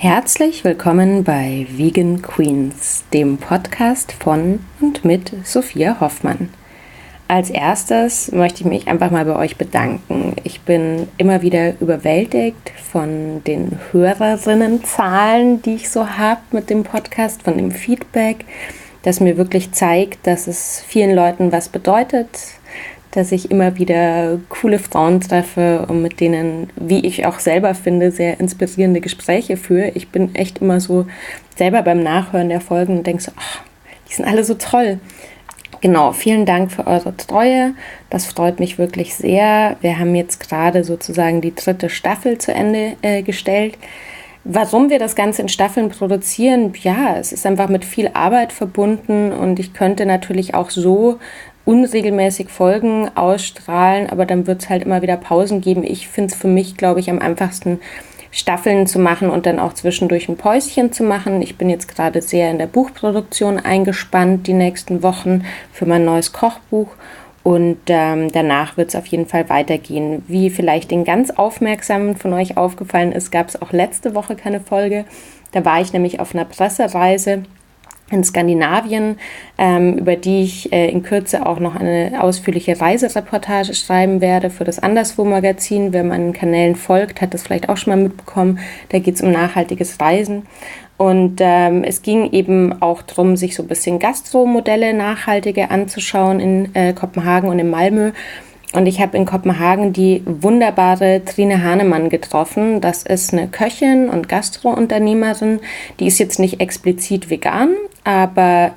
Herzlich willkommen bei Vegan Queens, dem Podcast von und mit Sophia Hoffmann. Als erstes möchte ich mich einfach mal bei euch bedanken. Ich bin immer wieder überwältigt von den Hörerinnenzahlen, die ich so habe mit dem Podcast, von dem Feedback, das mir wirklich zeigt, dass es vielen Leuten was bedeutet, dass ich immer wieder coole Frauen treffe und mit denen, wie ich auch selber finde, sehr inspirierende Gespräche führe. Ich bin echt immer so selber beim Nachhören der Folgen und denke so, die sind alle so toll. Genau, vielen Dank für eure Treue. Das freut mich wirklich sehr. Wir haben jetzt gerade sozusagen die 3. Staffel zu Ende gestellt. Warum wir das Ganze in Staffeln produzieren? Ja, es ist einfach mit viel Arbeit verbunden und ich könnte natürlich auch so unregelmäßig Folgen ausstrahlen, aber dann wird es halt immer wieder Pausen geben. Ich finde es für mich, glaube ich, am einfachsten, Staffeln zu machen und dann auch zwischendurch ein Päuschen zu machen. Ich bin jetzt gerade sehr in der Buchproduktion eingespannt die nächsten Wochen für mein neues Kochbuch und danach wird es auf jeden Fall weitergehen. Wie vielleicht den ganz Aufmerksamen von euch aufgefallen ist, gab es auch letzte Woche keine Folge. Da war ich nämlich auf einer Pressereise in Skandinavien, über die ich in Kürze auch noch eine ausführliche Reisereportage schreiben werde für das Anderswo-Magazin. Wer meinen Kanälen folgt, hat das vielleicht auch schon mal mitbekommen. Da geht es um nachhaltiges Reisen. Und es ging eben auch darum, sich so ein bisschen Gastromodelle nachhaltige anzuschauen in Kopenhagen und in Malmö. Und ich habe in Kopenhagen die wunderbare Trine Hahnemann getroffen. Das ist eine Köchin und Gastrounternehmerin. Die ist jetzt nicht explizit vegan, aber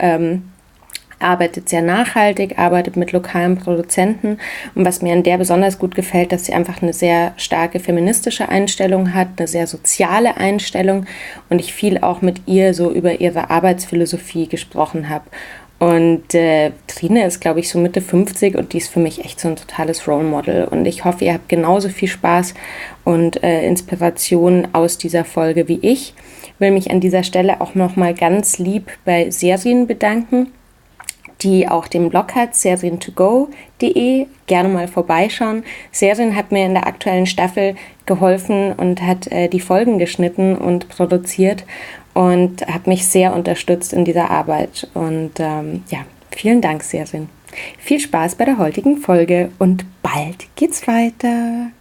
arbeitet sehr nachhaltig, arbeitet mit lokalen Produzenten. Und was mir an der besonders gut gefällt, dass sie einfach eine sehr starke feministische Einstellung hat, eine sehr soziale Einstellung. Und ich viel auch mit ihr so über ihre Arbeitsphilosophie gesprochen habe. Und Trine ist, glaube ich, so Mitte 50 und die ist für mich echt so ein totales Role Model. Und ich hoffe, ihr habt genauso viel Spaß und Inspiration aus dieser Folge wie ich. Will mich an dieser Stelle auch nochmal ganz lieb bei Serien bedanken, die auch den Blog hat, serientogo.de. Gerne mal vorbeischauen. Serien hat mir in der aktuellen Staffel geholfen und hat die Folgen geschnitten und produziert und hat mich sehr unterstützt in dieser Arbeit. Und vielen Dank, Serien. Viel Spaß bei der heutigen Folge und bald geht's weiter.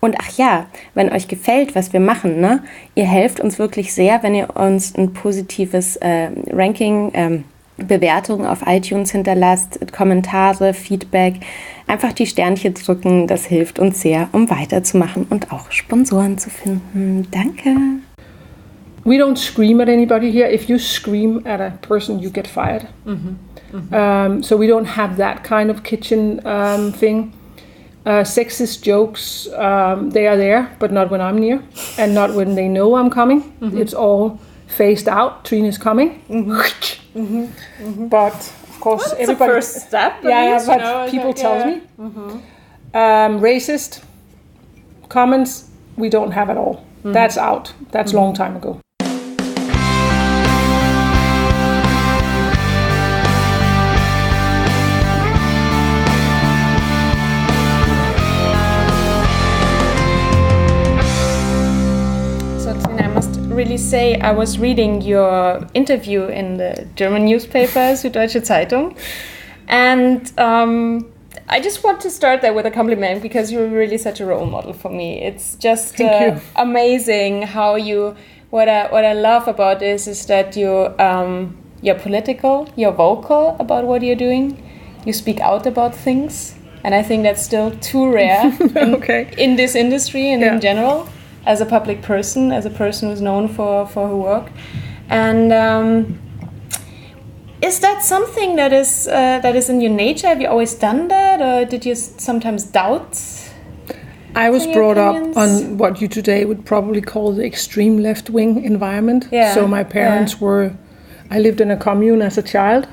Und ach ja, wenn euch gefällt, was wir machen, ne? Ihr helft uns wirklich sehr, wenn ihr uns ein positives Ranking, Bewertungen auf iTunes hinterlasst, Kommentare, Feedback, einfach die Sternchen drücken, das hilft uns sehr, um weiterzumachen und auch Sponsoren zu finden. Danke. We don't scream at anybody here. If you scream at a person, you get fired. Mm-hmm. Mm-hmm. So we don't have that kind of kitchen thing. Sexist jokes, they are there, but not when I'm near, and not when they know I'm coming. Mm-hmm. It's all phased out. Trine is coming. Mm-hmm. Mm-hmm. Mm-hmm. But of course, well, everybody. The first step. But people tell me. Mm-hmm. Racist comments, we don't have at all. Mm-hmm. That's out. That's a long time ago. Really say I was reading your interview in the German newspaper Süddeutsche Zeitung, and I just want to start there with a compliment because you're really such a role model for me. It's just amazing how you. What I love about this is that you're political, you're vocal about what you're doing, you speak out about things, and I think that's still too rare in this industry and in general. As a public person, as a person who's known for her work, and is that something that is in your nature? Have you always done that, or did you sometimes doubt? I was brought up on what you today would probably call the extreme left-wing environment. Yeah. So my parents I lived in a commune as a child,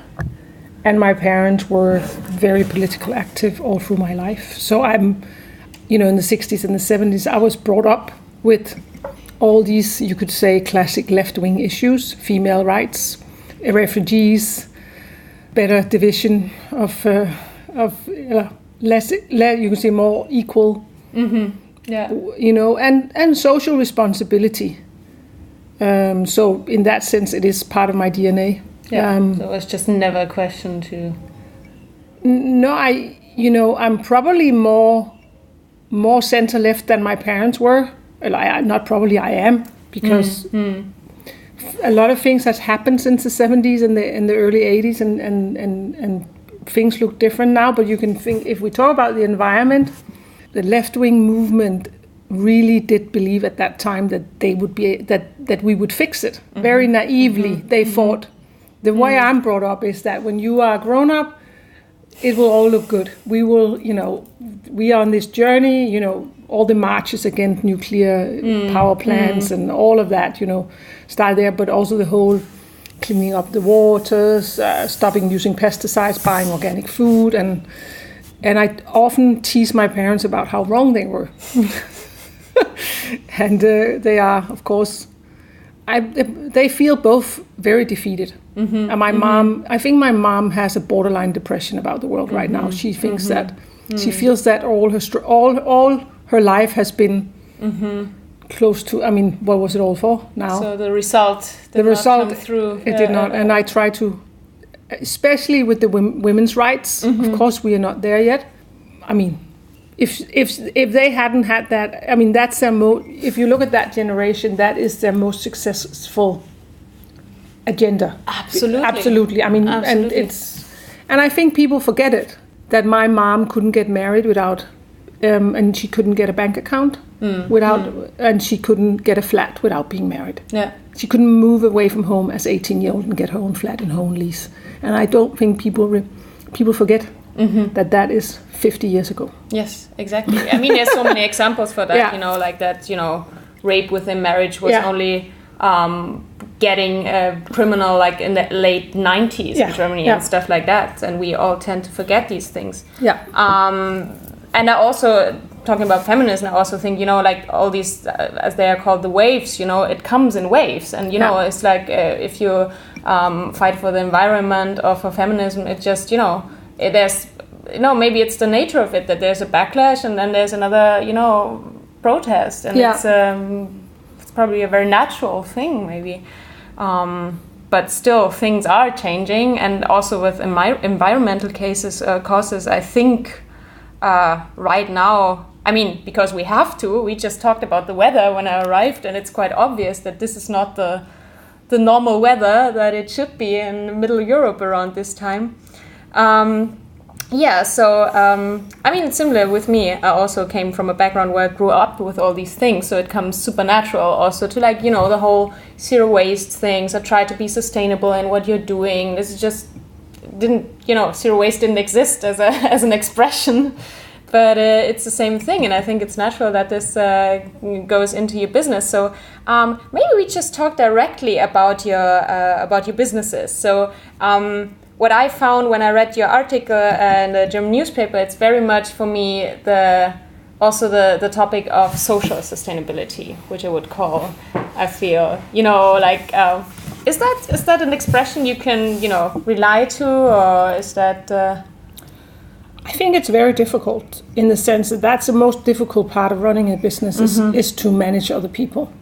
and my parents were very politically active all through my life. So I'm, in the 60s and the 70s, I was brought up with all these, you could say, classic left-wing issues: female rights, refugees, better division of less, you can say, more equal, and social responsibility. So in that sense, it is part of my DNA. Yeah. So it's just never a question to. No, I'm probably more center left than my parents were. Not probably, I am, because a lot of things has happened since the 70s and the early 80s, and things look different now. But you can think, if we talk about the environment, the left-wing movement really did believe at that time that they would be that we would fix it. Very naively, they thought. The way I'm brought up is that when you are grown up, it will all look good. We will, we are on this journey, all the marches against nuclear power plants and all of that, start there, but also the whole cleaning up the waters, stopping using pesticides, buying organic food, and I often tease my parents about how wrong they were. And they are, of course, they feel both very defeated. And my mom, I think my mom has a borderline depression about the world right now. She thinks that, she feels that all her life has been close to, what was it all for now? So the result did not come through. It did not. And I try to, especially with the women's rights, of course we are not there yet. If they hadn't had that, that's their if you look at that generation, that is their most successful agenda. Absolutely. And I think people forget it, that my mom couldn't get married without, and she couldn't get a bank account and she couldn't get a flat without being married. Yeah. She couldn't move away from home as 18-year-old and get her own flat and her own lease. And I don't think people forget that is 50 years ago. Yes, exactly. There's so many examples for that, like that, rape within marriage was only getting a criminal like in the late 90s in Germany and stuff like that. And we all tend to forget these things. Yeah. And I also, talking about feminism, I also think, like all these, as they are called, the waves, it comes in waves. And, it's like if you fight for the environment or for feminism, it just, there's, maybe it's the nature of it that there's a backlash and then there's another, protest. And it's probably a very natural thing, maybe. But still, things are changing. And also with environmental causes, I think right now, because we have to, we just talked about the weather when I arrived, and it's quite obvious that this is not the normal weather that it should be in Middle Europe around this time. Similar with me, I also came from a background where I grew up with all these things, so it comes supernatural also to the whole zero waste things. I try to be sustainable in what you're doing. This just zero waste didn't exist as an expression, but it's the same thing, and I think it's natural that this goes into your business. So maybe we just talk directly about your businesses. So what I found when I read your article in the German newspaper, it's very much for me the topic of social sustainability, which I would call, I feel, is that an expression you can, rely to, or is that... I think it's very difficult in the sense that that's the most difficult part of running a business is to manage other people.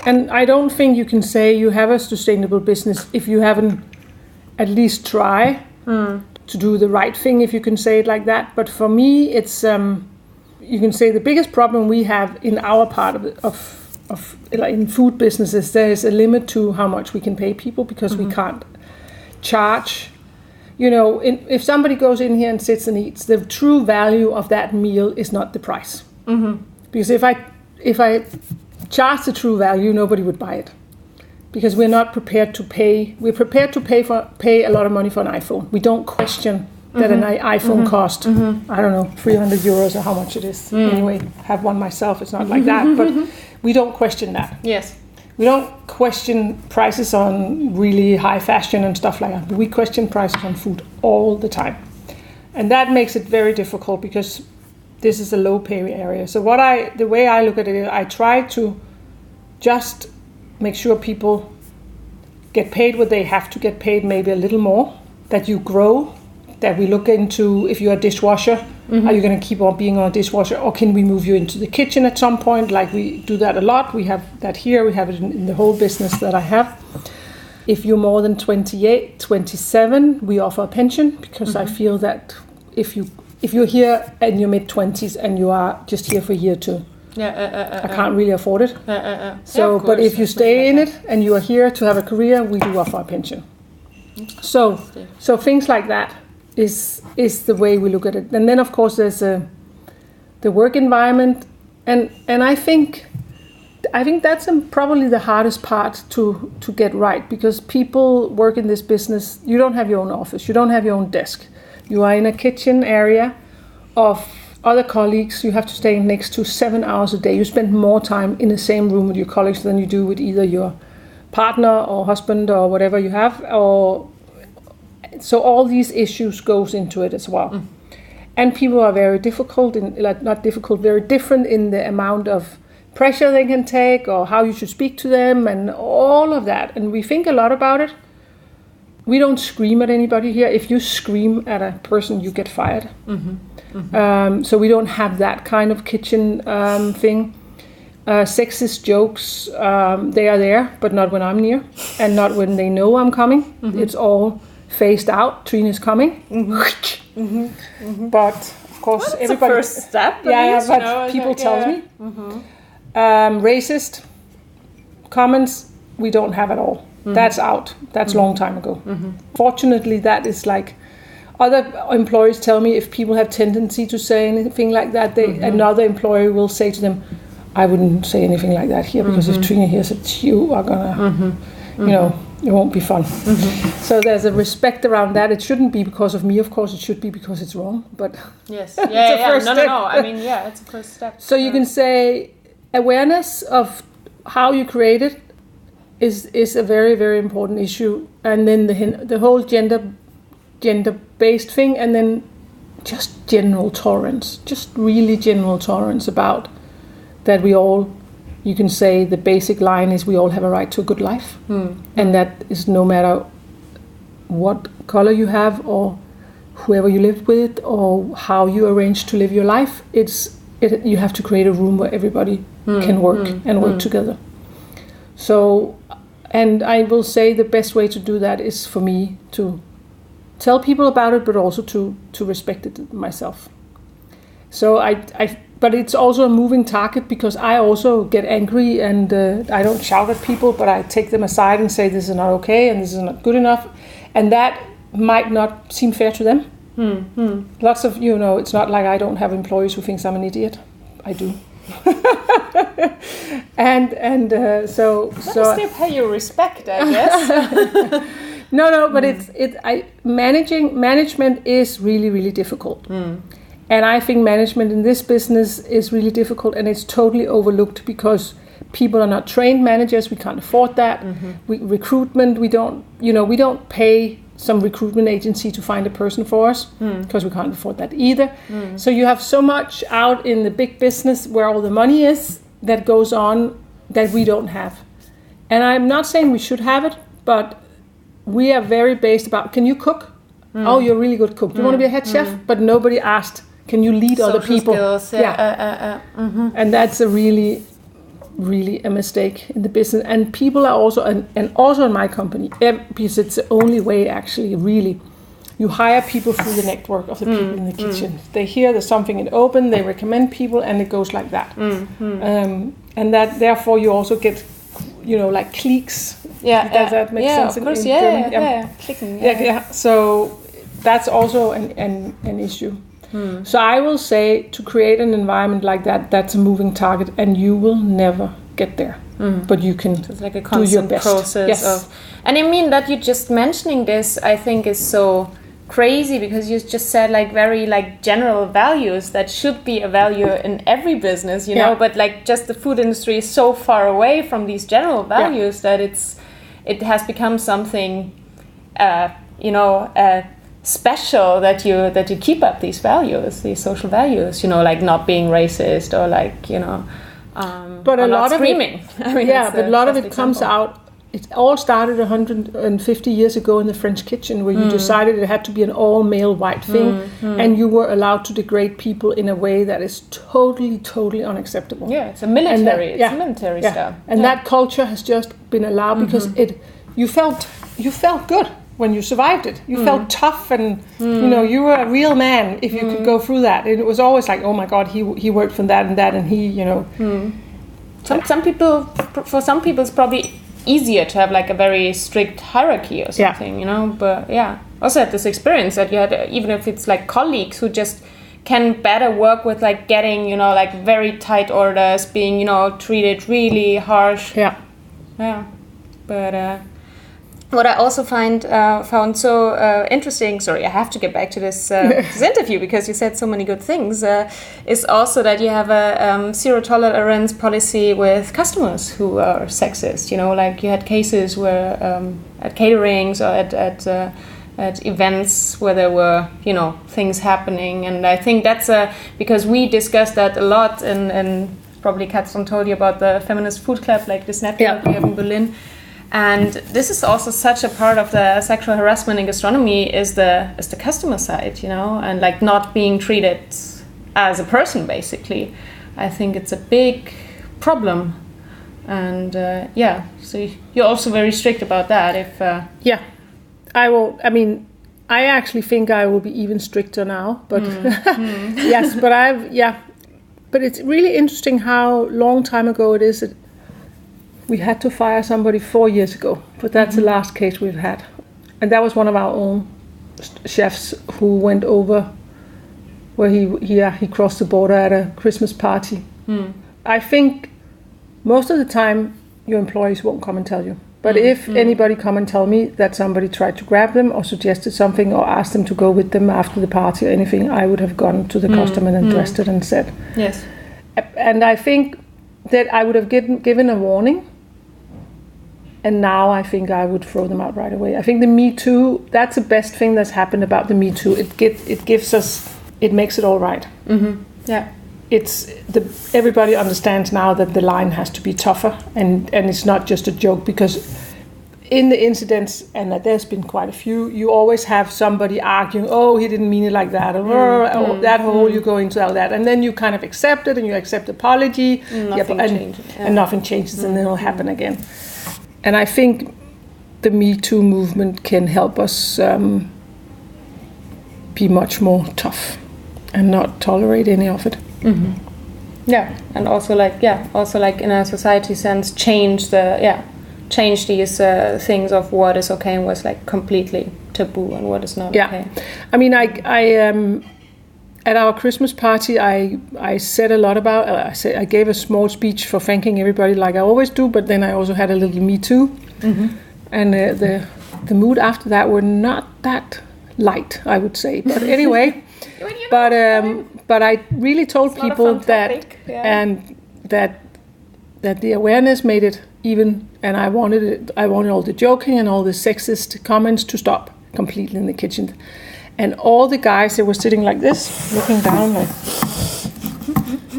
And I don't think you can say you have a sustainable business if you haven't at least try to do the right thing, if you can say it like that. But for me, it's you can say the biggest problem we have in our part of in food businesses, there is a limit to how much we can pay people because we can't charge. If somebody goes in here and sits and eats, the true value of that meal is not the price. Because if I charge the true value, nobody would buy it. Because we're not prepared to pay. We're prepared to pay a lot of money for an iPhone. We don't question that an iPhone cost, I don't know, 300 euros or how much it is. Anyway, have one myself. It's not like that. But we don't question that. Yes. We don't question prices on really high fashion and stuff like that. But we question prices on food all the time. And that makes it very difficult because this is a low pay area. So the way I look at it, I try to just make sure people get paid what they have to get paid, maybe a little more, that you grow, that we look into, if you're a dishwasher, Are you going to keep on being on a dishwasher, or can we move you into the kitchen at some point? Like we do that a lot. We have that here. We have it in the whole business that I have. If you're more than 28, 27, we offer a pension, because I feel that if you're here in your mid-20s and you are just here for a year or two, I can't really afford it. So, but if you stay in it and you are here to have a career, we do offer a pension. So things like that is the way we look at it. And then of course there's the work environment, and I think that's probably the hardest part to get right, because people work in this business. You don't have your own office, you don't have your own desk. You are in a kitchen area of other colleagues you have to stay next to 7 hours a day. You spend more time in the same room with your colleagues than you do with either your partner or husband or whatever you have. So all these issues goes into it as well. And people are very very different in the amount of pressure they can take, or how you should speak to them, and all of that. And we think a lot about it. We don't scream at anybody here. If you scream at a person, you get fired. So we don't have that kind of kitchen thing. Sexist jokes, they are there, but not when I'm near, and not when they know I'm coming. It's all phased out. Trine is coming. But of course, well, everybody. The first step. But people tell me. Racist comments, we don't have at all. That's out. That's a long time ago. Fortunately, that is like, other employees tell me if people have tendency to say anything like that, another employer will say to them, I wouldn't say anything like that here, because if Trine hears it, you are gonna, it won't be fun. So there's a respect around that. It shouldn't be because of me, of course. It should be because it's wrong. But yes, no. I mean, it's a first step. So you can say awareness of how you create it is a very, very important issue, and then the whole gender-based thing, and then just general tolerance, just really general tolerance about that we all, you can say the basic line is we all have a right to a good life, and that is no matter what color you have or whoever you live with or how you arrange to live your life. You have to create a room where everybody can work and work together. So, and I will say the best way to do that is for me to tell people about it, but also to respect it myself. So but it's also a moving target, because I also get angry, and I don't shout at people, but I take them aside and say this is not okay and this is not good enough, and that might not seem fair to them. Lots of, it's not like I don't have employees who think I'm an idiot. I do. So they pay you respect, I guess. No, but management is really, really difficult. And I think management in this business is really difficult, and it's totally overlooked because people are not trained managers. We can't afford that. Recruitment, we don't pay some recruitment agency to find a person for us, because we can't afford that either. So you have so much out in the big business where all the money is that goes on that we don't have. And I'm not saying we should have it, but we are very based about, can you cook? Oh, you're a really good cook. Do you want to be a head chef? But nobody asked, can you lead other people? Skills, And that's a really, really a mistake in the business. And people are also, and also in my company, because it's the only way actually, really, you hire people through the network of the people in the kitchen. They hear there's something in open, they recommend people, and it goes like that. And that, therefore, you also get, like cliques. Does that make sense? Of course, in German? Clicken, So that's also an issue. So I will say, to create an environment like that, that's a moving target, and you will never get there. But you can it's like a constant process. And I mean that you just mentioning this, I think, is so crazy, because you just said very general values that should be a value in every business, know, but just the food industry is so far away from these general values that it has become something special that you keep up these values, these social values, not being racist or but a lot of screaming. but a lot of it comes out it all started 150 years ago in the French kitchen, where you decided it had to be an all-male white thing, and you were allowed to degrade people in a way that is totally unacceptable. Yeah, it's a military, military stuff. And that culture has just been allowed because you felt good when you survived it. You felt tough, and you were a real man if you could go through that. And it was always like, oh my God, he worked from that and that, and he. Some people, for some people, it's probably easier to have like a very strict hierarchy or something, But also had this experience that you had, even if it's like colleagues who just can better work with like getting, like very tight orders, being, treated really harsh. Yeah. But what I also found so interesting, sorry, I have to get back to this interview because you said so many good things, is also that you have a zero tolerance policy with customers who are sexist. Like you had cases where at caterings or at events where there were, things happening. And I think that's because we discussed that a lot, and probably Katrin told you about the feminist food club, like this network we have in Berlin. And this is also such a part of the sexual harassment in gastronomy is the customer side, and like not being treated as a person, basically. I think it's a big problem. And so you're also very strict about that. I will. I mean, I actually think I will be even stricter now. But yes, but it's really interesting how long time ago it is that we had to fire somebody 4 years ago, but that's the last case we've had. And that was one of our own chefs who went over where he crossed the border at a Christmas party. I think most of the time your employees won't come and tell you. But if anybody come and tell me that somebody tried to grab them or suggested something or asked them to go with them after the party or anything, I would have gone to the customer and addressed it and said. Yes. And I think that I would have given a warning. And now I think I would throw them out right away. I think the Me Too, that's the best thing that's happened about the Me Too. It makes it all right. Yeah. Everybody understands now that the line has to be tougher, and it's not just a joke, because in the incidents, and there's been quite a few, you always have somebody arguing, oh, he didn't mean it like that, or that whole, you go into all that, and then you kind of accept it, and you accept apology, and nothing changes, and then it'll happen again. And I think the Me Too movement can help us be much more tough and not tolerate any of it. Yeah, and also like in a society sense, change these things of what is okay and what's like completely taboo and what is not okay. I mean, I at our Christmas party, I said a lot about. I gave a small speech for thanking everybody, like I always do. But then I also had a little Me Too, and the mood after that were not that light, I would say. But anyway, but I really told people that that the awareness made it even, and I wanted all the joking and all the sexist comments to stop completely in the kitchen. And all the guys, they were sitting like this, looking down, like,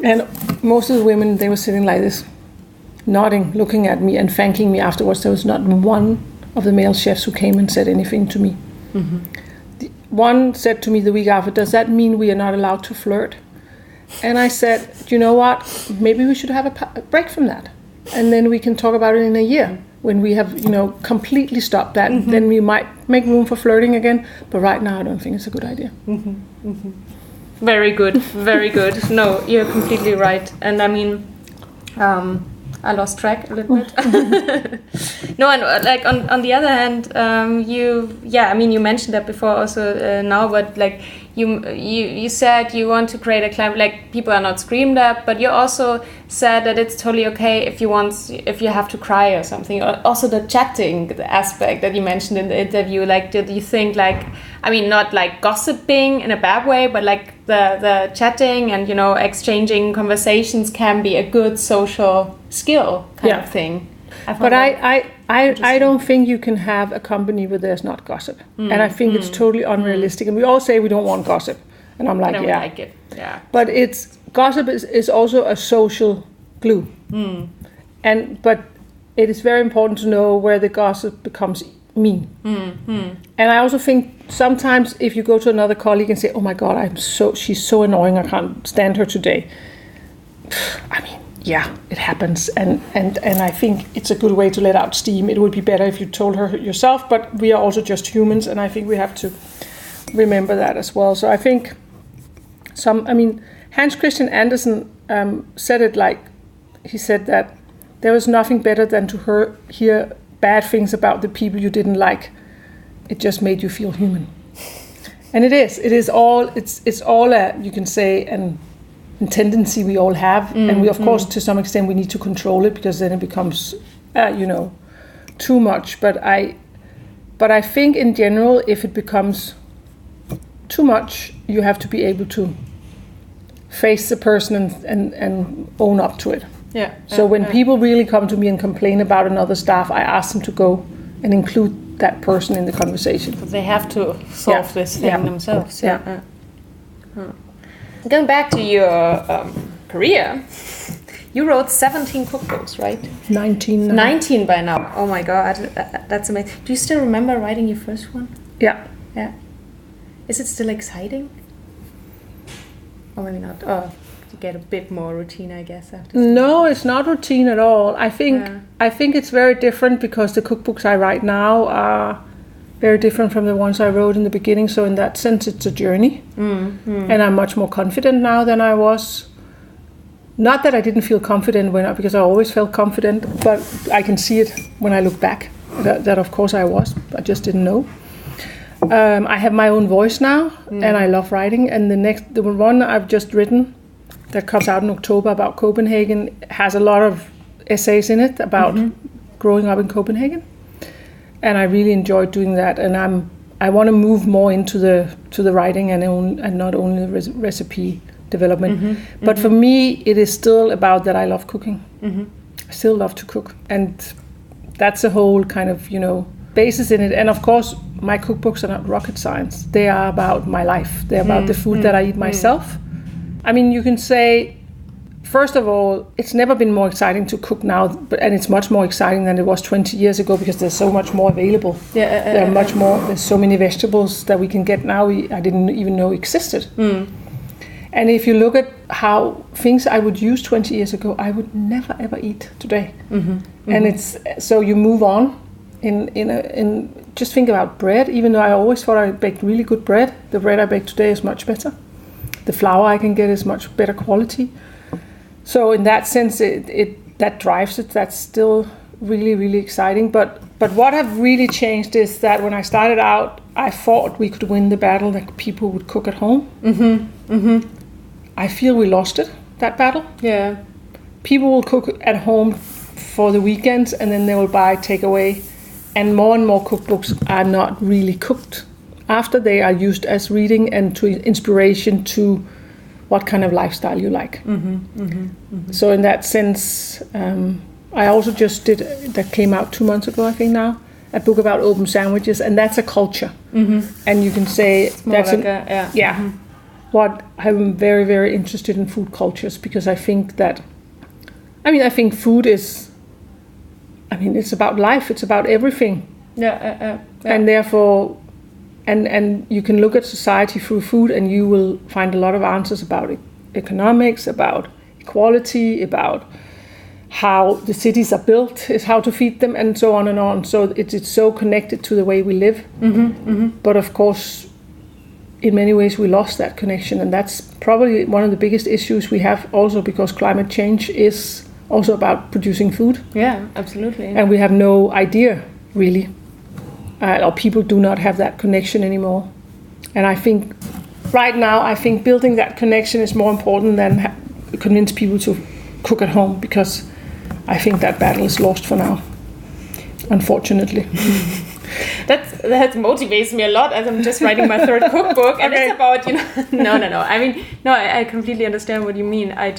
and most of the women, they were sitting like this, nodding, looking at me and thanking me afterwards. There was not one of the male chefs who came and said anything to me. One said to me the week after, does that mean we are not allowed to flirt? And I said, do you know what? Maybe we should have a break from that. And then we can talk about it in a year. When we have, completely stopped that, then we might make room for flirting again. But right now, I don't think it's a good idea. Very good, very good. No, you're completely right. And I mean, I lost track a little bit. No, and like on the other hand, you mentioned that before also now, but like you said you want to create a climate like people are not screamed at, but you also said that it's totally okay if you have to cry or something. Also the chatting aspect that you mentioned in the interview, like did you think like, I mean not like gossiping in a bad way, but like the chatting and exchanging conversations can be a good social skill kind of thing. But I don't think you can have a company where there's not gossip. And I think it's totally unrealistic. And we all say we don't want gossip. And I'm like, I don't like it. Yeah. But gossip is also a social glue. But it is very important to know where the gossip becomes mean. And I also think sometimes if you go to another colleague and say, oh my God, she's so annoying, I can't stand her today. I mean, yeah, it happens. And I think it's a good way to let out steam. It would be better if you told her yourself, but we are also just humans, and I think we have to remember that as well. So I think Hans Christian Andersen said it like, he said that there was nothing better than to hear bad things about the people you didn't like. It just made you feel human. And it's all you can say, a tendency we all have. And we, of course, to some extent, we need to control it, because then it becomes, too much. But I think in general, if it becomes too much, you have to be able to face the person and own up to it. Yeah. So when people really come to me and complain about another staff, I ask them to go and include that person in the conversation. But they have to solve this thing themselves. Yeah. Going back to your career, you wrote 17 cookbooks, right? 19 now. 19 by now. Oh my God, that's amazing. Do you still remember writing your first one? Yeah. Yeah. Is it still exciting? Or maybe not. Oh, you get a bit more routine, I guess, after. No, it's not routine at all. I think it's very different, because the cookbooks I write now are very different from the ones I wrote in the beginning. So in that sense, it's a journey. And I'm much more confident now than I was. Not that I didn't feel confident because I always felt confident, but I can see it when I look back. That of course I was. I just didn't know. I have my own voice now, and I love writing. And the one I've just written, that comes out in October, about Copenhagen, has a lot of essays in it about growing up in Copenhagen, and I really enjoyed doing that. And I want to move more into the writing and not only the recipe development. But for me, it is still about that I love cooking. I still love to cook, and that's a whole kind of basis in it. And of course, my cookbooks are not rocket science. They are about my life. They're about the food that I eat myself. I mean, you can say, first of all, it's never been more exciting to cook now, and it's much more exciting than it was 20 years ago, because there's so much more available. There are much more. There's so many vegetables that we can get now I didn't even know existed. And if you look at how things I would use 20 years ago, I would never ever eat today. And it's so you move on. In just think about bread. Even though I always thought I baked really good bread, the bread I bake today is much better. The flour I can get is much better quality. So in that sense, that drives it. That's still really, really exciting. But what have really changed is that when I started out, I thought we could win the battle that people would cook at home. I feel we lost that battle. Yeah. People will cook at home for the weekends, and then they will buy takeaway. And more cookbooks are not really cooked after. They are used as reading and to inspiration to what kind of lifestyle you like. So in that sense, I also just did, that came out 2 months ago, I think now, a book about open sandwiches, and that's a culture. And you can say that's like what I'm very, very interested in food cultures, because I think that, I think food is, it's about life. It's about everything. And therefore, and you can look at society through food, and you will find a lot of answers about economics, about equality, about how the cities are built, is how to feed them, and so on and on. So it's so connected to the way we live. But of course, in many ways, we lost that connection, and that's probably one of the biggest issues we have. Also, because climate change is also about producing food. Yeah, absolutely. And we have no idea, really. Or people do not have that connection anymore. And I think right now, building that connection is more important than convince people to cook at home, because I think that battle is lost for now, unfortunately. That motivates me a lot, as I'm just writing my third cookbook, and it's about No. I completely understand what you mean. I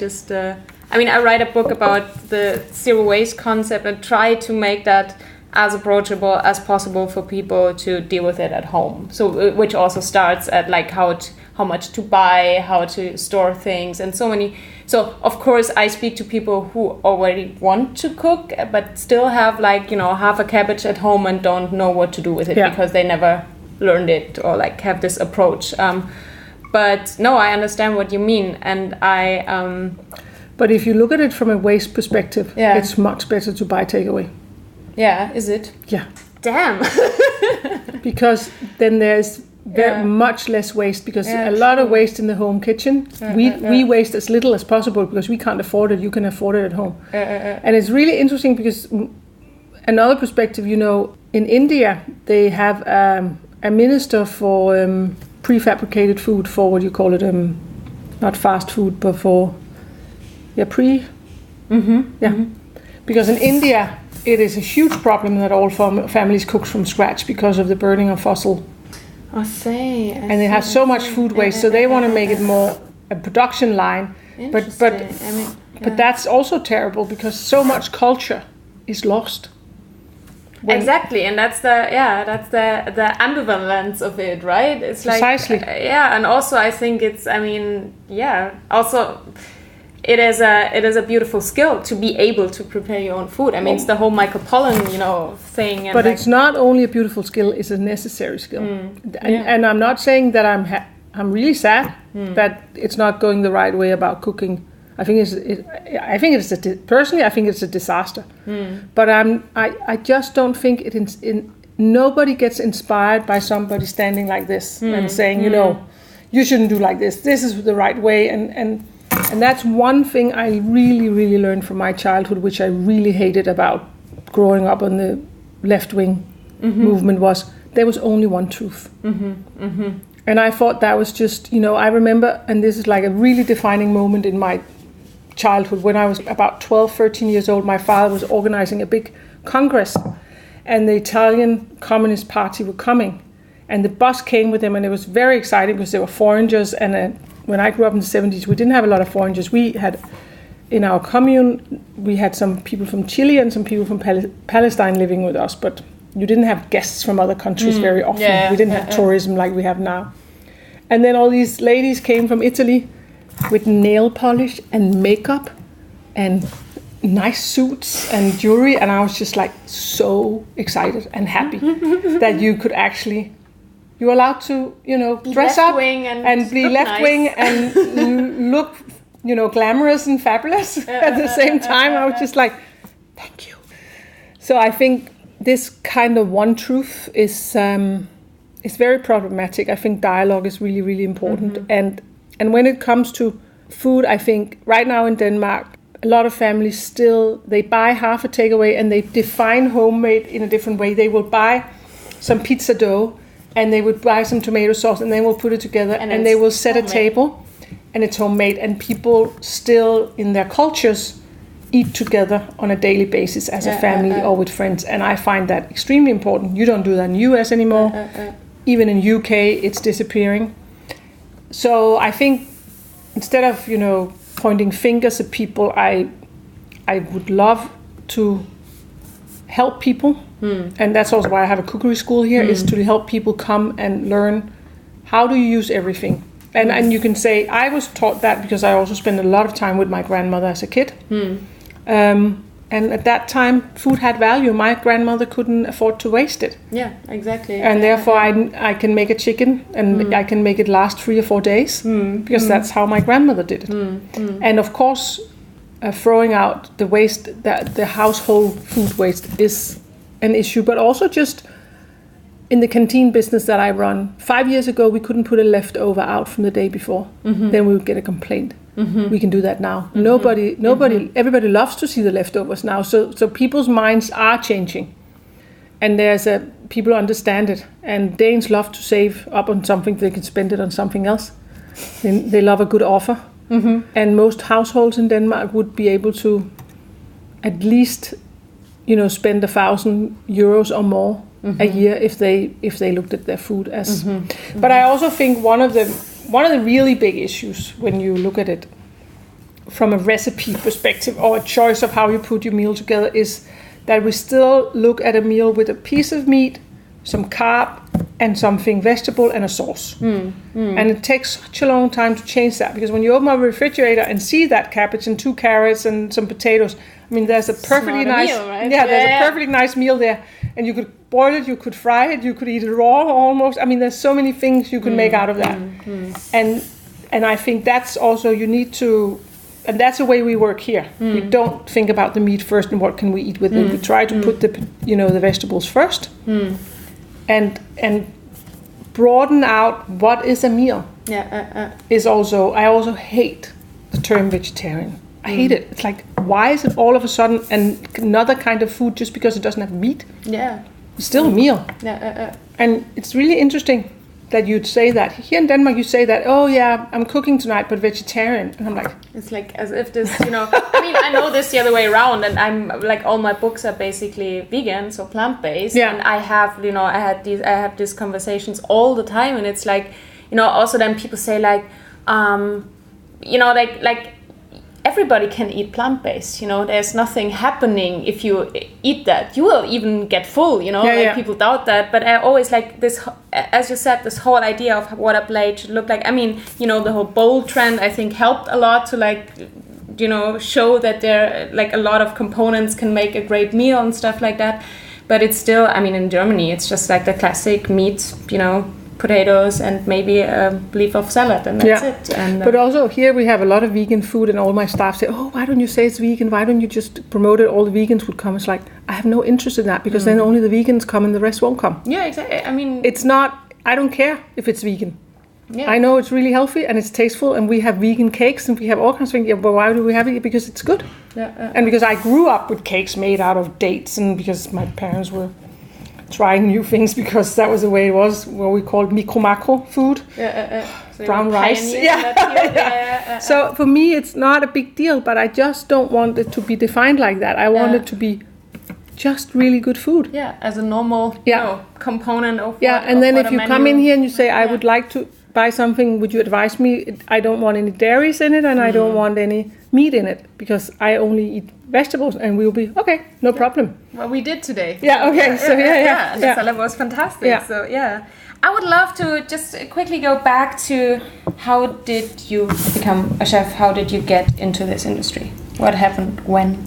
write a book about the zero waste concept and try to make that as approachable as possible for people to deal with it at home. So, which also starts at like how much to buy, how to store things, and so many. So, of course, I speak to people who already want to cook, but still have like, half a cabbage at home and don't know what to do with it because they never learned it or like have this approach. But no, I understand what you mean, and But if you look at it from a waste perspective, it's much better to buy takeaway. Yeah, is it? Yeah. Damn. Because then there's very much less waste, because a lot of waste in the home kitchen. We waste as little as possible because we can't afford it. You can afford it at home. And it's really interesting because another perspective, in India, they have a minister for prefabricated food, for what you call it, not fast food, but for because in India it is a huge problem that all families cook from scratch because of the burning of fossil. And they have so much food waste, so they want to make it more a production line. But that's also terrible because so much culture is lost. Exactly, and that's the ambivalence of it, right? It's like precisely. And also I think it's also it is a beautiful skill to be able to prepare your own food. I mean, it's the whole Michael Pollan, thing. And but it's not only a beautiful skill; it's a necessary skill. And I'm not saying that I'm really sad that it's not going the right way about cooking. I think it's a disaster. But I just don't think nobody gets inspired by somebody standing like this and saying, you shouldn't do like this. This is the right way. And that's one thing I really, really learned from my childhood, which I really hated about growing up on the left-wing movement, was there was only one truth. And I thought that was just, I remember, and this is like a really defining moment in my childhood, when I was about 12, 13 years old, my father was organizing a big congress, and the Italian Communist Party were coming, and the bus came with them, and it was very exciting because they were foreigners. And when I grew up in the 70s, we didn't have a lot of foreigners. We had, in our commune, we had some people from Chile and some people from Palestine living with us, but you didn't have guests from other countries very often. We didn't have tourism like we have now. And then all these ladies came from Italy with nail polish and makeup and nice suits and jewelry, and I was just like so excited and happy that you could actually, you're allowed to, dress up and be left wing and look, glamorous and fabulous at the same time. I was just like, thank you. So I think this kind of one truth is very problematic. I think dialogue is really, really important. And when it comes to food, I think right now in Denmark, a lot of families still, they buy half a takeaway and they define homemade in a different way. They will buy some pizza dough and they would buy some tomato sauce and they will put it together and they will set homemade. A table and it's homemade. And people still in their cultures eat together on a daily basis as a family or with friends. And I find that extremely important. You don't do that in the US anymore. Even in UK, it's disappearing. So I think instead of, pointing fingers at people, I would love to help people. And that's also why I have a cookery school here, is to help people come and learn how do you use everything. And you can say, I was taught that because I also spent a lot of time with my grandmother as a kid. And at that time, food had value. My grandmother couldn't afford to waste it. Yeah, exactly. And therefore, I can make a chicken and I can make it last 3 or 4 days because that's how my grandmother did it. And of course, throwing out the waste, the household food waste is an issue, but also just in the canteen business that I run. 5 years ago, we couldn't put a leftover out from the day before. Then we would get a complaint. We can do that now. Nobody, everybody loves to see the leftovers now. So people's minds are changing, and people understand it. And Danes love to save up on something; they can spend it on something else. They love a good offer, and most households in Denmark would be able to at least, spend 1,000 euros or more a year if they looked at their food as. But I also think one of the really big issues when you look at it from a recipe perspective or a choice of how you put your meal together is that we still look at a meal with a piece of meat, some carb, and something vegetable and a sauce. And it takes such a long time to change that, because when you open up a refrigerator and see that cabbage and 2 carrots and some potatoes, I mean, there's a perfectly nice meal, right? there's a perfectly nice meal there, and you could boil it, you could fry it, you could eat it raw almost. I mean, there's so many things you can make out of that. And I think that's also, you need to, and that's the way we work here. We don't think about the meat first and what can we eat with it. We try to put the vegetables first, and broaden out what is a meal. Is also, I also hate the term vegetarian. I hate it. It's like, why is it all of a sudden another kind of food just because it doesn't have meat? Yeah. It's still a meal. And it's really interesting that you'd say that. Here in Denmark, you say that, oh yeah, I'm cooking tonight, but vegetarian. And I'm like... It's like as if this, I mean, I know this the other way around, and I'm like, all my books are basically vegan, so plant-based. Yeah. And I have, I have these conversations all the time, and it's like, also then people say like, like everybody can eat plant-based, there's nothing happening if you eat that. You will even get full, people doubt that. But I always like this, as you said, this whole idea of what a plate should look like. I mean, the whole bowl trend, I think, helped a lot to show that there, like, a lot of components can make a great meal and stuff like that. But it's still, I mean, in Germany, it's just like the classic meat, potatoes and maybe a leaf of salad, and that's it. And, but also here we have a lot of vegan food, and all my staff say, oh, why don't you say it's vegan? Why don't you just promote it? All the vegans would come. It's like, I have no interest in that, because then only the vegans come and the rest won't come. Yeah, exactly. I mean... It's not, I don't care if it's vegan. Yeah. I know it's really healthy and it's tasteful, and we have vegan cakes and we have all kinds of things. Yeah, but why do we have it? Because it's good. And because I grew up with cakes made out of dates, and because my parents were trying new things, because that was the way it was, what we called micro-macro food. So brown rice. So for me, it's not a big deal, but I just don't want it to be defined like that. I want it to be just really good food. Yeah, as a normal component of and then if you come in here and you say, I would like to buy something, would you advise me? I don't want any dairies in it, and I don't want any meat in it, because I only eat vegetables, and we'll be okay, no problem. Well, we did today. Yeah, okay, so the salad was fantastic. Yeah. So I would love to just quickly go back to, how did you become a chef? How did you get into this industry? What happened when?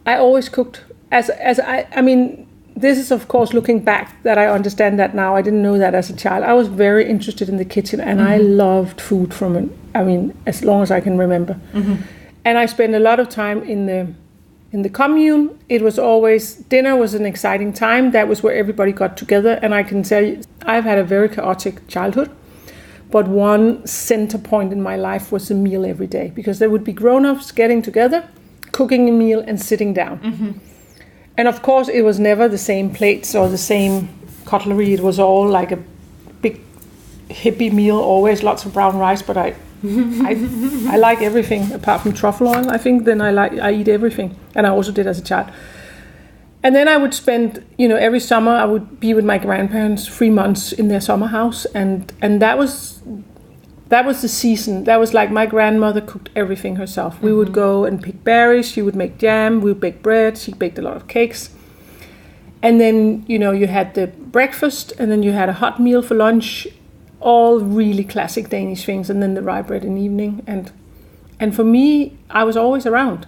I always cooked. I mean, this is of course looking back that I understand that now. I didn't know that as a child. I was very interested in the kitchen, and I loved food as long as I can remember. And I spent a lot of time in the commune. It was always, dinner was an exciting time. That was where everybody got together. And I can tell you, I've had a very chaotic childhood, but one center point in my life was a meal every day, because there would be grown-ups getting together, cooking a meal and sitting down. And of course, it was never the same plates or the same cutlery. It was all like a big hippie meal, always lots of brown rice. But I like everything apart from truffle oil. I think then I eat everything, and I also did as a child. And then I would spend, every summer I would be with my grandparents 3 months in their summer house, and that was the season. That was like, my grandmother cooked everything herself. We would go and pick berries. She would make jam. We would bake bread. She baked a lot of cakes. And then, you had the breakfast, and then you had a hot meal for lunch. All really classic Danish things. And then the rye bread in the evening. And for me, I was always around.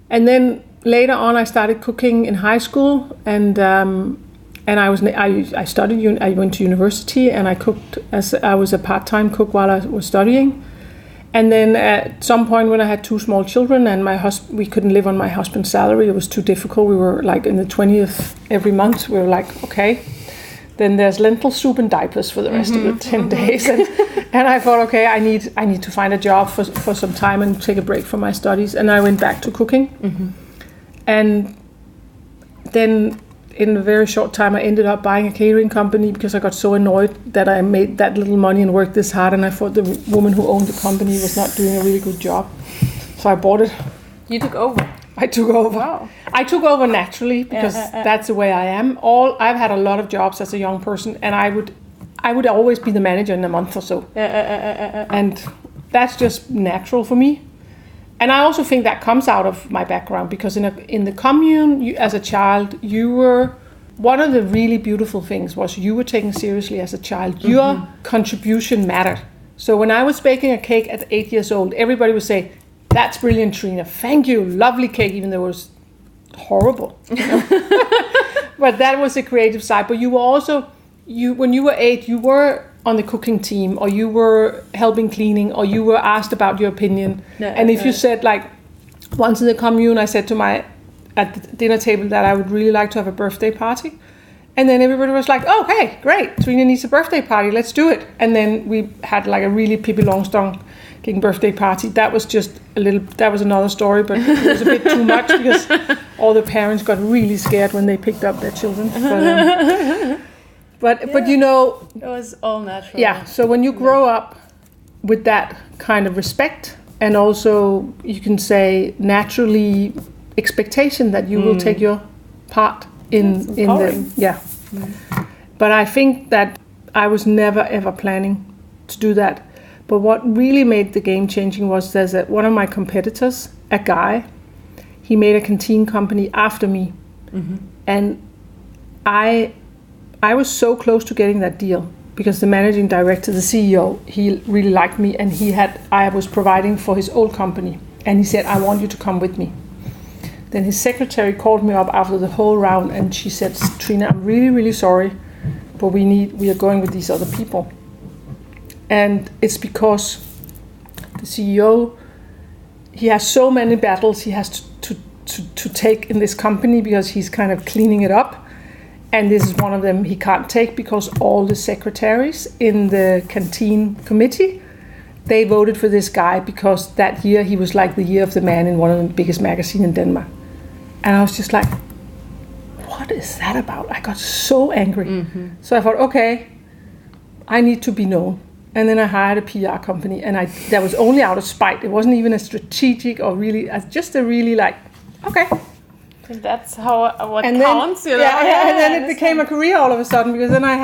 And then later on, I started cooking in high school. And I studied. I went to university, and I cooked I was a part-time cook while I was studying. And then at some point, when I had 2 small children, and we couldn't live on my husband's salary, it was too difficult. We were like in the 20th every month. We were like, okay, then there's lentil soup and diapers for the rest of the 10 days. And I thought, okay, I need to find a job for some time and take a break from my studies. And I went back to cooking, and then, in a very short time, I ended up buying a catering company, because I got so annoyed that I made that little money and worked this hard, and I thought the woman who owned the company was not doing a really good job. So I bought it. You took over? I took over. Wow. I took over naturally, because that's the way I am. I've had a lot of jobs as a young person, and I would always be the manager in a month or so. And that's just natural for me. And I also think that comes out of my background, because in the commune, as a child, you were... One of the really beautiful things was you were taken seriously as a child. Your contribution mattered. So when I was baking a cake at 8 years old, everybody would say, "That's brilliant, Trine. Thank you. Lovely cake," even though it was horrible. But that was the creative side. But you were also, when you were 8, you were on the cooking team, or you were helping cleaning, or you were asked about your opinion. And if you said, like, once in the commune, I said at the dinner table that I would really like to have a birthday party. And then everybody was like, "Oh, hey, great, Trine needs a birthday party, let's do it." And then we had like a really Pippi Longstocking birthday party. That was just that was another story, but it was a bit too much, because all the parents got really scared when they picked up their children. But you know... It was all natural. Yeah, so when you grow up with that kind of respect, and also, you can say, naturally... expectation that you will take your part in the But I think that I was never ever planning to do that. But what really made the game changing was that one of my competitors, a guy, he made a canteen company after me, and I was so close to getting that deal, because the managing director, the CEO, he really liked me, and I was providing for his old company, and he said, "I want you to come with me." Then his secretary called me up after the whole round, and she said, "Trine, I'm really, really sorry, but we are going with these other people." And it's because the CEO, he has so many battles he has to take in this company, because he's kind of cleaning it up. And this is one of them he can't take, because all the secretaries in the canteen committee, they voted for this guy, because that year he was like the year of the man in one of the biggest magazines in Denmark. And I was just like, what is that about? I got so angry. So I thought, okay, I need to be known. And then I hired a PR company, and that was only out of spite. It wasn't even a strategic or really, just a really like, okay. That's what counts, you know. Yeah, and then it became a career all of a sudden, because then I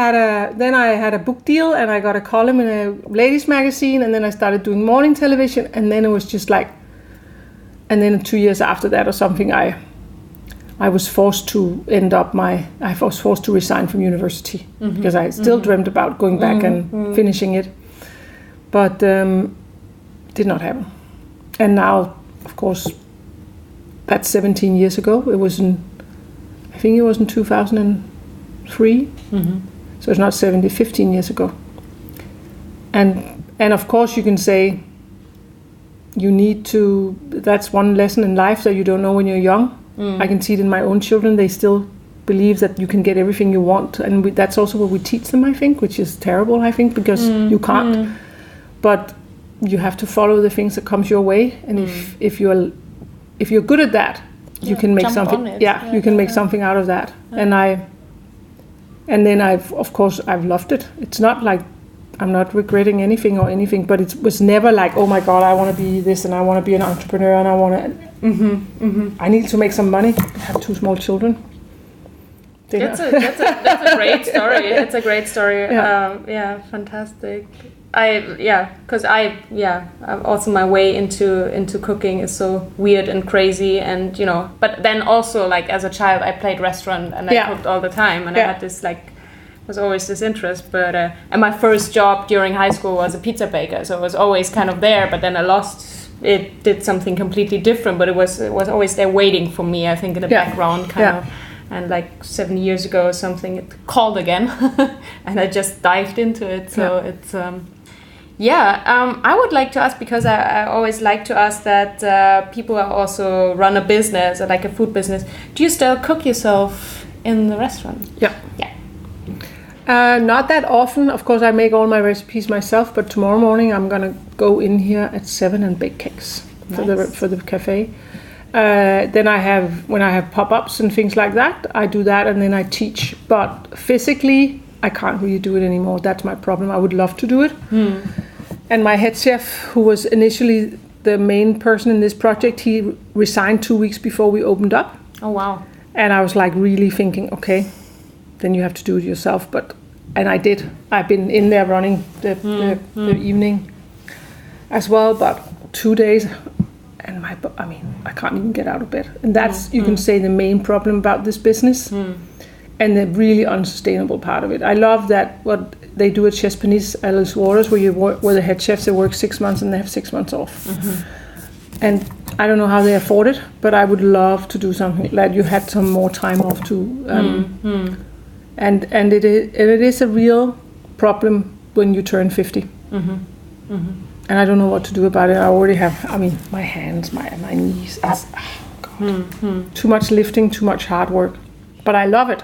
had a book deal, and I got a column in a ladies magazine, and then I started doing morning television, and then it was just like, and then 2 years after that or something, I was forced to resign from university, because I still dreamt about going back and finishing it, but did not happen. And now, of course, that's 17 years ago. I think it was in 2003. So it's not 15 years ago. And of course you can say, you need to, that's one lesson in life that you don't know when you're young. I can see it in my own children. They still believe that you can get everything you want. And that's also what we teach them, I think, which is terrible, I think, because you can't. But you have to follow the things that comes your way. And if you're good at that, you can make something. You can make something out of that. And then I've loved it. It's not like I'm not regretting anything, but it was never like, oh my God, I want to be this, and I want to be an entrepreneur, and I want to. I need to make some money. I have 2 small children. That's a great story. It's a great story. Yeah, fantastic. Because also my way into cooking is so weird and crazy, and you know. But then also, like, as a child, I played restaurant, and I cooked all the time, and I had this was always this interest. But and my first job during high school was a pizza baker, so it was always kind of there. But then I lost it, did something completely different. But it was always there waiting for me, I think, in the background, kind of. And like 7 years ago or something, it called again, and I just dived into it. So it's I would like to ask, because I always like to ask that people who also run a business, or like a food business, do you still cook yourself in the restaurant? Yeah. Not that often. Of course, I make all my recipes myself, but tomorrow morning I'm going to go in here at 7 and bake cakes for the cafe. Then when I have pop-ups and things like that, I do that, and then I teach. But physically, I can't really do it anymore. That's my problem. I would love to do it. And my head chef, who was initially the main person in this project, he resigned 2 weeks before we opened up. Oh, wow. And I was like really thinking, okay, then you have to do it yourself. And I did. I've been in there running the evening as well, but 2 days and I can't even get out of bed. And that's, you can say, the main problem about this business. And the really unsustainable part of it. I love that what they do at Chef's Panis, Alice Waters, where the head chefs, they work 6 months and they have 6 months off. And I don't know how they afford it, but I would love to do something like you had some more time off to. And it is a real problem when you turn 50. And I don't know what to do about it. I already have, my hands, my knees. Too much lifting, too much hard work. But I love it.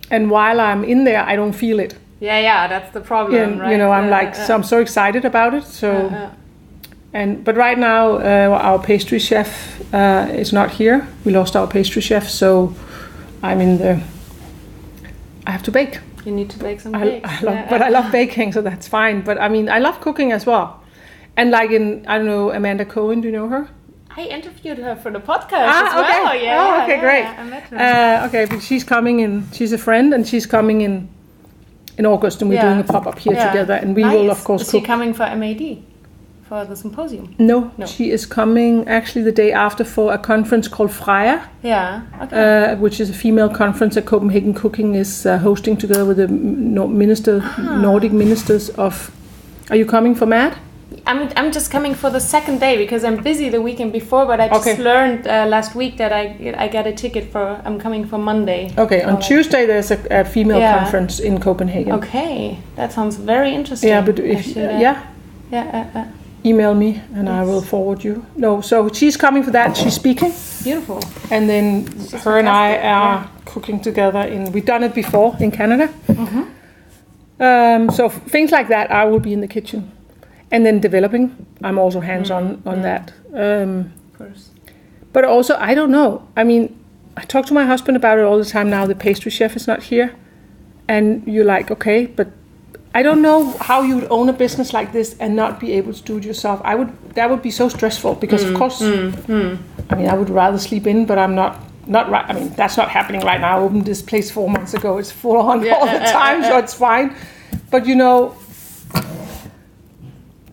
And while I'm in there, I don't feel it. That's the problem, right? You know, I'm so excited about it. So, but right now, our pastry chef is not here. We lost our pastry chef, so I have to bake. You need to bake some cakes. But I love baking, so that's fine. But I love cooking as well. And like Amanda Cohen, do you know her? I interviewed her for the podcast as well. Okay. Okay, great. I met her. Okay, but she's coming in. She's a friend, and she's coming in August, and we're doing a pop-up here together. And we will, of course, cook. Is she coming for MAD? For the symposium? No, she is coming actually the day after for a conference called Freja. Which is a female conference that Copenhagen Cooking is hosting together with the Nordic ministers of... Are you coming for MAD? I'm just coming for the second day because I'm busy the weekend before, but I just learned last week that I got a ticket for... I'm coming for Monday. Okay, on Tuesday there's a female conference in Copenhagen. Okay, that sounds very interesting. Yeah, but if... Email me and I will forward you. No, so she's coming for that. She's speaking. Beautiful. And then her and I are cooking together. We've done it before in Canada. So things like that, I will be in the kitchen. And then developing, I'm also hands-on on that. Of course. But also, I don't know. I talk to my husband about it all the time now. The pastry chef is not here. And you're like, okay, but I don't know how you would own a business like this and not be able to do it yourself. That would be so stressful because, of course, I would rather sleep in, but I'm not right. That's not happening right now. I opened this place 4 months ago. It's full on all the time, so it's fine. But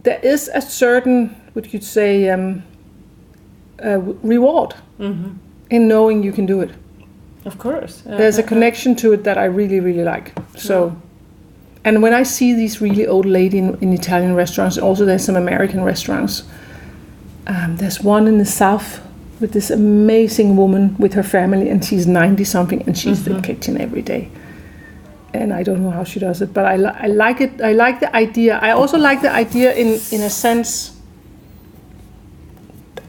there is a certain, what you'd say, reward in knowing you can do it. Of course. There's a connection to it that I really, really like. So. And when I see these really old ladies in Italian restaurants, also there's some American restaurants. There's one in the south with this amazing woman with her family, and she's 90-something, and she's in the kitchen every day. And I don't know how she does it, but I like it. I like the idea. I also like the idea in a sense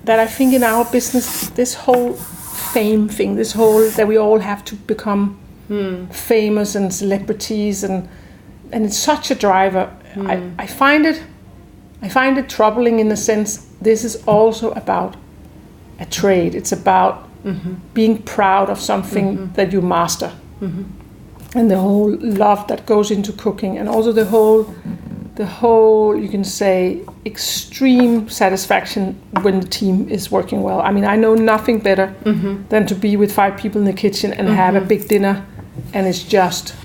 that I think in our business, this whole fame thing, this whole that we all have to become famous and celebrities and it's such a driver. I find it troubling in the sense this is also about a trade. It's about being proud of something that you master, and the whole love that goes into cooking, and also the whole you can say extreme satisfaction when the team is working well. I know nothing better than to be with 5 people in the kitchen and have a big dinner, and it's just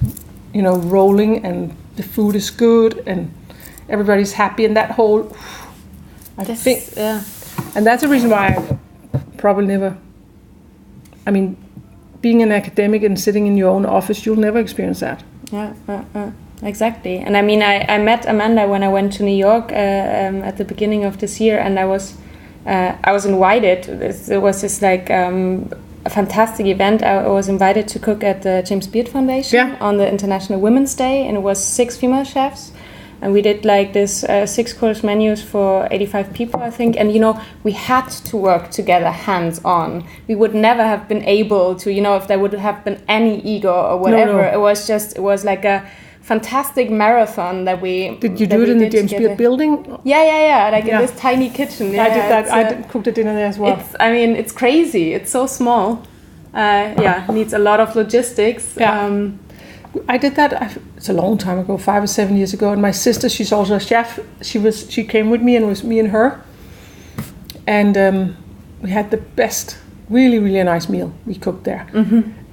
rolling, and the food is good, and everybody's happy, and that whole, and that's the reason why I probably never, being an academic and sitting in your own office, you'll never experience that. Exactly. And I met Amanda when I went to New York at the beginning of this year, and I was invited. There was this a fantastic event. I was invited to cook at the James Beard Foundation on the International Women's Day, and it was 6 female chefs, and we did this 6-course menus for 85 people, I think. And we had to work together hands-on. We would never have been able to, if there would have been any ego or whatever. No. It was like a fantastic marathon that we did. You do it in the James Beard building? Yeah. In this tiny kitchen. I did that. I cooked a dinner there as well. It's crazy. It's so small. Needs a lot of logistics. I did that. It's a long time ago, 5 or 7 years ago. And my sister, she's also a chef. She came with me, and it was me and her. And we had the best, really, really nice meal we cooked there.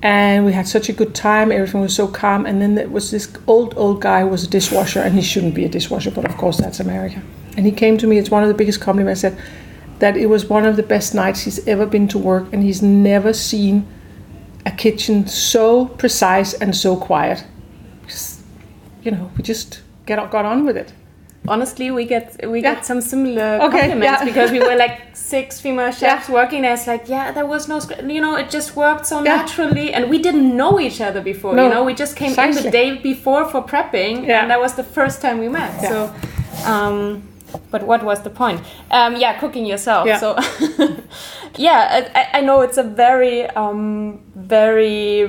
And we had such a good time. Everything was so calm. And then there was this old guy who was a dishwasher, and he shouldn't be a dishwasher, but of course that's America. And he came to me. It's one of the biggest compliments. I said, that it was one of the best nights he's ever been to work, and he's never seen a kitchen so precise and so quiet. We just got on with it. Honestly, we get some similar compliments because we were like 6 female chefs working there. It's like, there was no, it just worked so naturally, and we didn't know each other before. No, we just came in the day before for prepping, and that was the first time we met. Yeah. So, but what was the point? Cooking yourself. Yeah. So, I know it's a very, very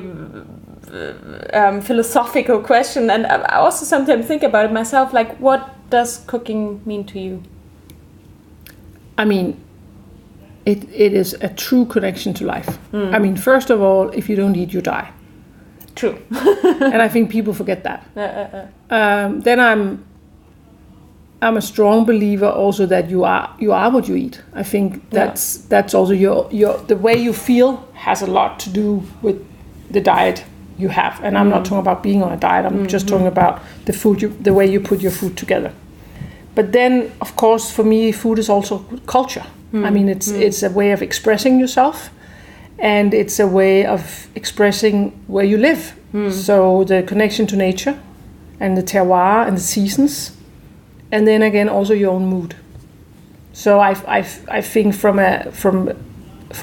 philosophical question, and I also sometimes think about it myself. Like, what does cooking mean to you? I mean, it is a true connection to life. I mean, first of all, if you don't eat, you die. True. And I think people forget that. Then I'm a strong believer also that you are what you eat. I think that's also your the way you feel has a lot to do with the diet you have. And I'm not talking about being on a diet. I'm just talking about the food, the way you put your food together. But then, of course, for me, food is also culture. I mean, it's a way of expressing yourself, and it's a way of expressing where you live. So the connection to nature, and the terroir, and the seasons, and then again also your own mood. So I think for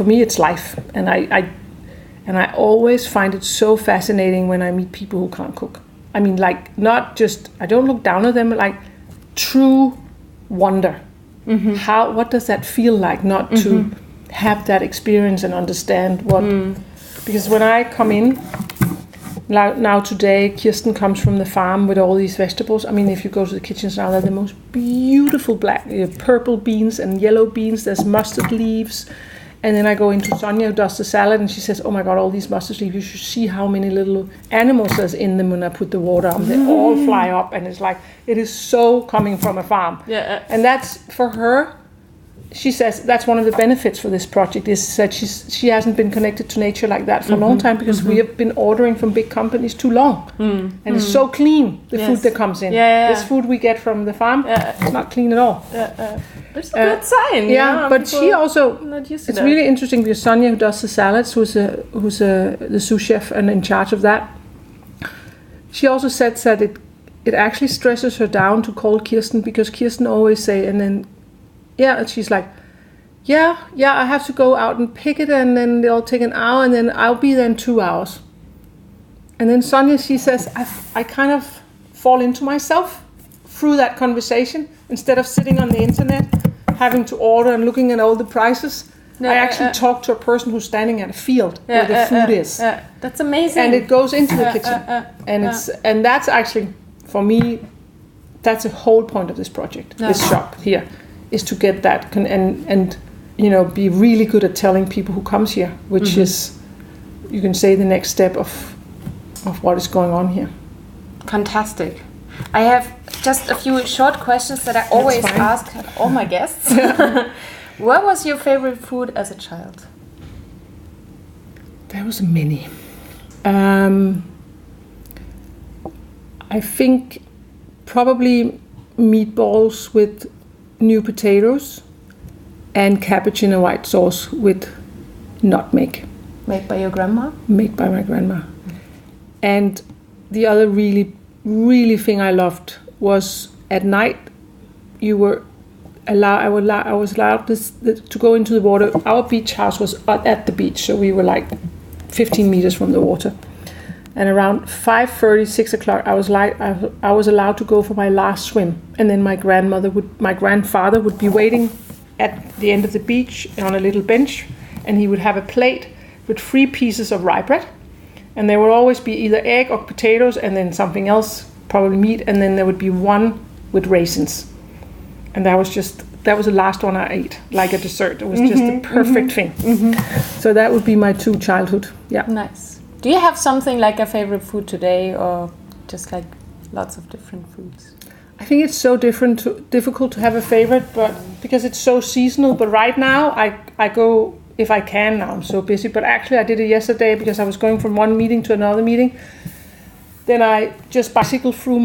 me it's life, and I always find it so fascinating when I meet people who can't cook. I mean, like, not just, I don't look down on them, like true wonder. What does that feel like not to have that experience and understand what... Because when I come in, now today, Kirsten comes from the farm with all these vegetables. I mean, if you go to the kitchens now, they're the most beautiful purple beans and yellow beans. There's mustard leaves. And then I go into Sonia, who does the salad, and she says, oh my God, all these mustard leaves, you should see how many little animals there's in them when I put the water on. They all fly up, and it's like, it is so coming from a farm. And that's, for her, she says, that's one of the benefits for this project, is that she hasn't been connected to nature like that for a long time, because we have been ordering from big companies too long. And it's so clean, the food that comes in. This food we get from the farm, it's not clean at all. It's a good sign. But she also, it's really interesting because Sonia, who does the salads, who's the sous chef and in charge of that, she also said that it actually stresses her down to call Kirsten, because Kirsten always say, and then, and she's like, I have to go out and pick it, and then it'll take an hour, and then I'll be there in 2 hours. And then Sonia, she says, I kind of fall into myself through that conversation. Instead of sitting on the internet, having to order and looking at all the prices, I actually talk to a person who's standing at a field where the food is. That's amazing. And it goes into the kitchen. And that's actually, for me, that's the whole point of this project, this shop here, is to get that and be really good at telling people who comes here, which is, you can say, the next step of what is going on here. Fantastic. I have just a few short questions that I always ask all my guests. What was your favorite food as a child? There was many. I think probably meatballs with new potatoes and cabbage in a white sauce with nutmeg. Made by your grandma? Made by my grandma. And the other really thing I loved was at night I was allowed to go into the water. Our beach house was at the beach, so we were like 15 meters from the water. And around 5:30, 6 o'clock, I was allowed to go for my last swim. And then my grandfather would be waiting at the end of the beach on a little bench, and he would have a plate with 3 pieces of rye bread. And there would always be either egg or potatoes, and then something else, probably meat, and then there would be one with raisins. And that was the last one I ate, like a dessert. It was just the perfect thing. So that would be my 2 childhood. Yeah. Nice. Do you have something like a favorite food today, or just like lots of different foods? I think it's so difficult to have a favorite, but because it's so seasonal. But right now, I go, if I can now, I'm so busy. But actually, I did it yesterday because I was going from one meeting to another meeting. Then I just bicycled through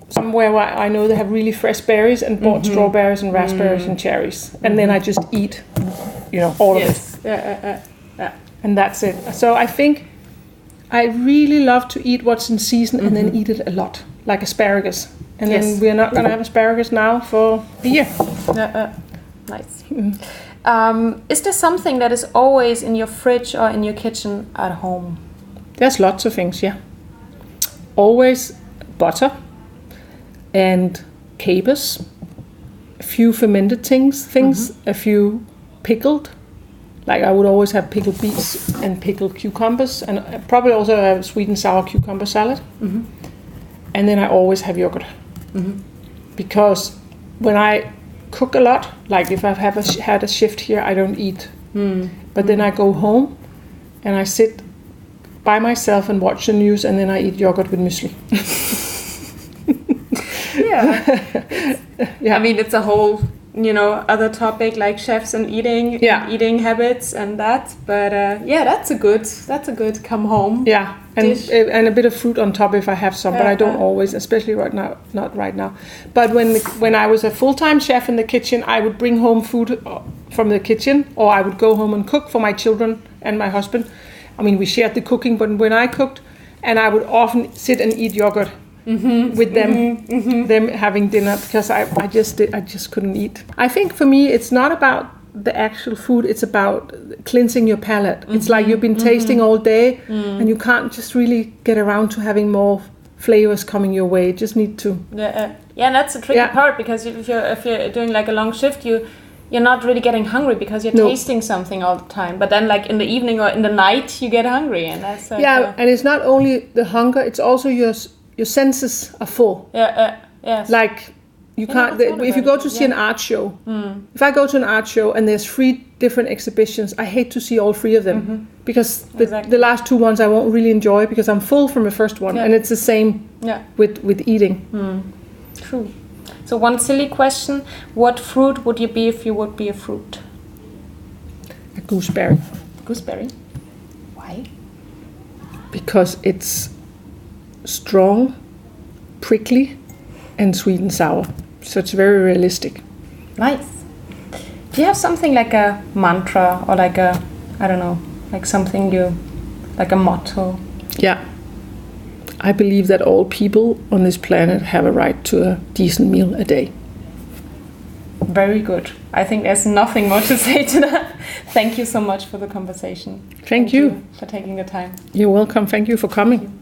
somewhere where I know they have really fresh berries and bought strawberries and raspberries and cherries. And then I just eat, all of it. Yeah. And that's it. So I think I really love to eat what's in season and then eat it a lot, like asparagus. And then we're not going to have asparagus now for a year. Nice. Is there something that is always in your fridge or in your kitchen at home? There's lots of things, yeah. Always butter and capers, a few fermented things, a few pickled. Like I would always have pickled beets and pickled cucumbers, and probably also a sweet and sour cucumber salad. And then I always have yogurt. Because when I cook a lot, like if I've had a shift here, I don't eat. But then I go home and I sit by myself and watch the news, and then I eat yogurt with muesli. Yeah. I mean, it's a whole, other topic like chefs and eating, and eating habits and that. But that's a good come home. Yeah, dish. And a bit of fruit on top if I have some, but I don't always, especially right now, not right now. But when I was a full-time chef in the kitchen, I would bring home food from the kitchen, or I would go home and cook for my children and my husband. I mean, we shared the cooking, but when I cooked, and I would often sit and eat yogurt with them having dinner, because I just couldn't eat. I think for me, it's not about the actual food, it's about cleansing your palate. It's like you've been tasting all day, and you can't just really get around to having more flavors coming your way. You just need to. Yeah, that's a tricky part, because if you're doing like a long shift, you're not really getting hungry because you're tasting something all the time. But then, like in the evening or in the night, you get hungry, and that's like, and it's not only the hunger; it's also your senses are full. Yes. Like you can't. If you go to see an art show, if I go to an art show and there's 3 different exhibitions, I hate to see all 3 of them because the last 2 ones I won't really enjoy because I'm full from the first one, and it's the same with eating. True. So one silly question, what fruit would you be if you would be a fruit? A gooseberry. Gooseberry? Why? Because it's strong, prickly, and sweet and sour. So it's very realistic. Nice. Do you have something like a mantra or like a, I don't know, like something like a motto? Yeah. I believe that all people on this planet have a right to a decent meal a day. Very good. I think there's nothing more to say to that. Thank you so much for the conversation. Thank you for taking the time. You're welcome. Thank you for coming.